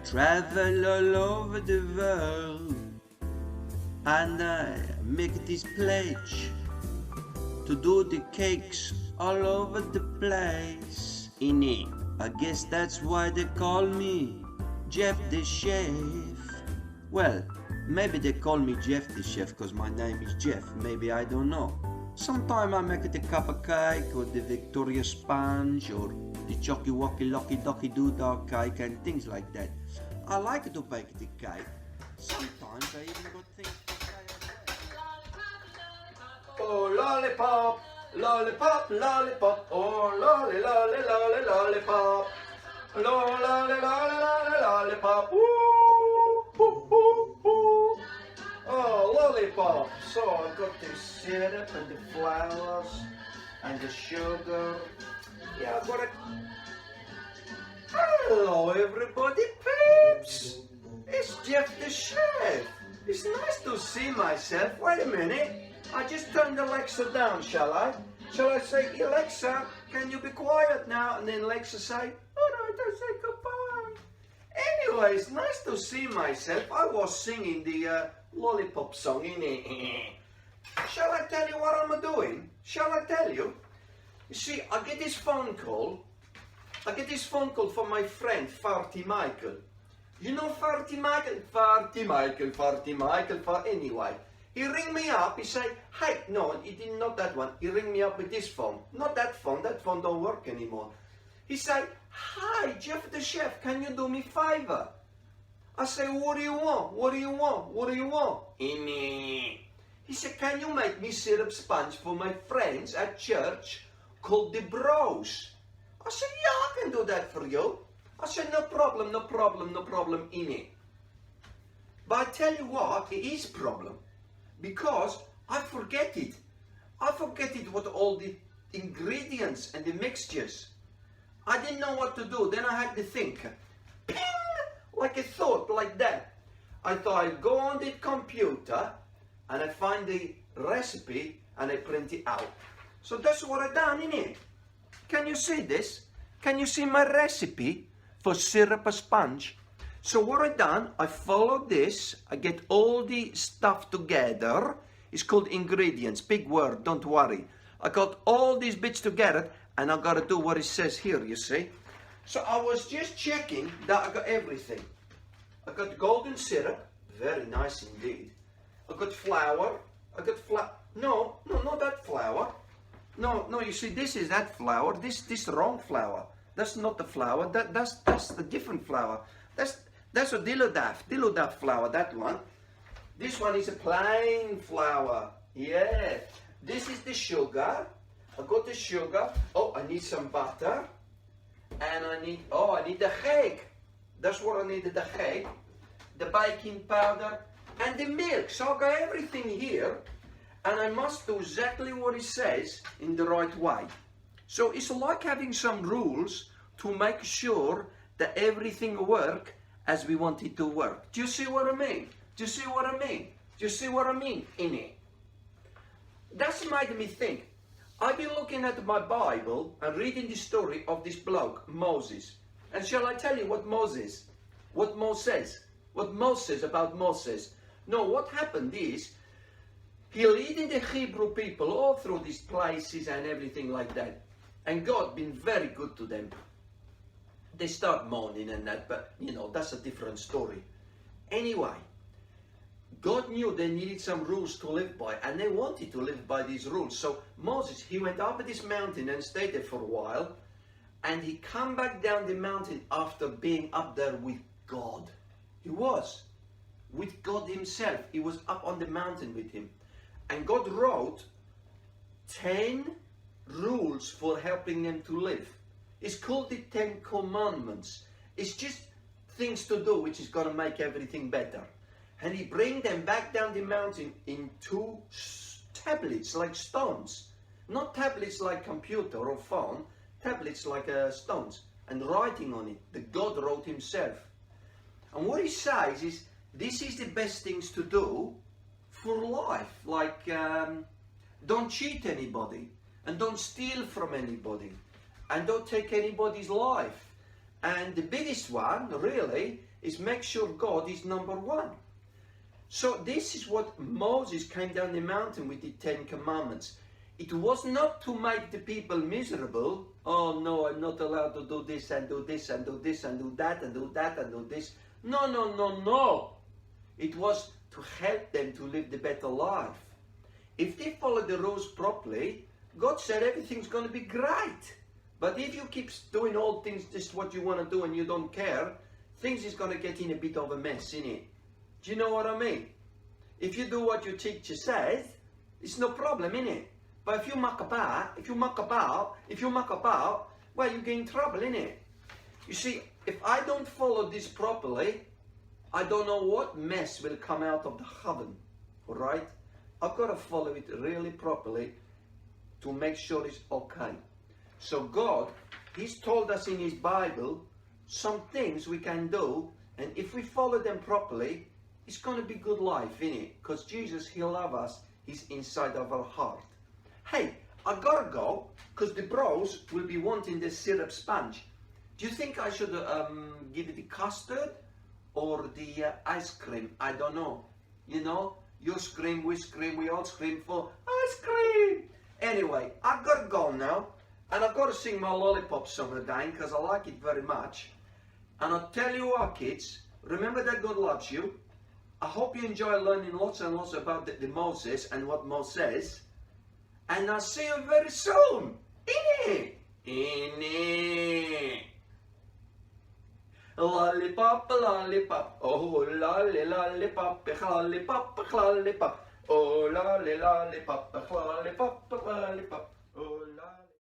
travel all over the world, and I make this pledge to do the cakes all over the place. In it, I guess that's why they call me Jeff the Chef. Well, maybe they call me Jeff the Chef because my name is Jeff. Maybe, I don't know. Sometime I make it a cup of cake or the Victoria sponge or the Chocky Wocky Locky Docky Doodah cake and things like that. I like to bake the cake. Sometimes I even got things to say as well. Oh lollipop, lollipop, lollipop, oh lolly, lolly, lolly, lollipop, lolly, lolly, lolly, lollipop, ooh, ooh, ooh, ooh. Oh lollipop. So I got the syrup and the flowers and the sugar. Yeah, I got it. Hello everybody, peeps! It's Jeff the Chef. It's nice to see myself. Wait a minute. I just turned Alexa down, shall I? Shall I say, Alexa, can you be quiet now? And then Alexa say, alright, I'll say goodbye. Anyway, it's nice to see myself. I was singing the lollipop song, innit? Shall I tell you what I'm doing? Shall I tell you? You see, I get this phone call from my friend, Farty Michael. You know Farty Michael? Farty Michael. Anyway, he ring me up, he say, hey, no, he didn't, not that one. He ring me up with this phone. Not that phone don't work anymore. He say, hi, Jeff the Chef, can you do me favor? I say, what do you want? He said, can you make me syrup sponge for my friends at church called the Bros? I said, yeah, I can do that for you. I said, no problem, innit? But I tell you what, it is problem. Because I forget it. What all the ingredients and the mixtures. I didn't know what to do. Then I had to think. Ping! Like a thought, like that. I thought I'd go on the computer and I find the recipe and I print it out. So that's what I done, innit? Can you see this? Can you see my recipe for syrup sponge? So what I done, I followed this, I get all the stuff together. It's called ingredients, big word, don't worry. I got all these bits together and I gotta do what it says here, you see. So I was just checking that I got everything. I got golden syrup, very nice indeed. I got flour, no, not that flour. No, you see, this is that flour, this wrong flour. That's not the flour, that's the different flour. That's a Dilodaf flour, that one. This one is a plain flour, yeah. This is the sugar, I got the sugar. Oh, I need some butter. And I need the egg. That's what I needed, the egg, the baking powder, and the milk. So I got everything here, and I must do exactly what it says in the right way. So it's like having some rules to make sure that everything works as we want it to work. Do you see what I mean? Do you see what I mean in it? That's made me think. I've been looking at my Bible and reading the story of this bloke, Moses. And shall I tell you what Moses about Moses? No, what happened is, he leading the Hebrew people all through these places and everything like that. And God been very good to them. They start moaning and that, but you know, that's a different story. Anyway, God knew they needed some rules to live by, and they wanted to live by these rules. So Moses, he went up this mountain and stayed there for a while, and he come back down the mountain after being up there with God. He was with God himself. He was up on the mountain with him. And God wrote 10 rules for helping them to live. It's called the 10 Commandments. It's just things to do which is going to make everything better. And he bring them back down the mountain in 2 tablets like stones. Not tablets like computer or phone, tablets like stones. And writing on it, that God wrote himself. And what he says is, this is the best things to do for life. Like, don't cheat anybody. And don't steal from anybody. And don't take anybody's life. And the biggest one, really, is make sure God is number one. So this is what Moses came down the mountain with the 10 commandments. It was not to make the people miserable. Oh no, I'm not allowed to do this and do this and do this and do that and do that and do this. No, no, no, no. It was to help them to live the better life. If they follow the rules properly, God said everything's going to be great. But if you keep doing all things just what you want to do and you don't care, things is going to get in a bit of a mess, innit? Do you know what I mean? If you do what your teacher says, it's no problem, innit? But if you muck about, well, you get in trouble, innit? You see, if I don't follow this properly, I don't know what mess will come out of the heaven, alright? I've got to follow it really properly to make sure it's okay. So God, He's told us in His Bible some things we can do, and if we follow them properly, it's going to be good life, innit? Because Jesus, He'll love us. He's inside of our heart. Hey, I gotta go, because the bros will be wanting the syrup sponge. Do you think I should give it the custard or the ice cream? I don't know. You know, you scream, we all scream for ice cream. Anyway, I've got to go now, and I've got to sing my lollipop song again, because I like it very much. And I'll tell you what, kids, remember that God loves you. I hope you enjoy learning lots and lots about the Moses and what Moses says. And I'll see you very soon. In it. Lollipop, lollipop, oh lolly lollipop, lollipop, lollipop, oh lolly lollipop, lollipop, lollipop.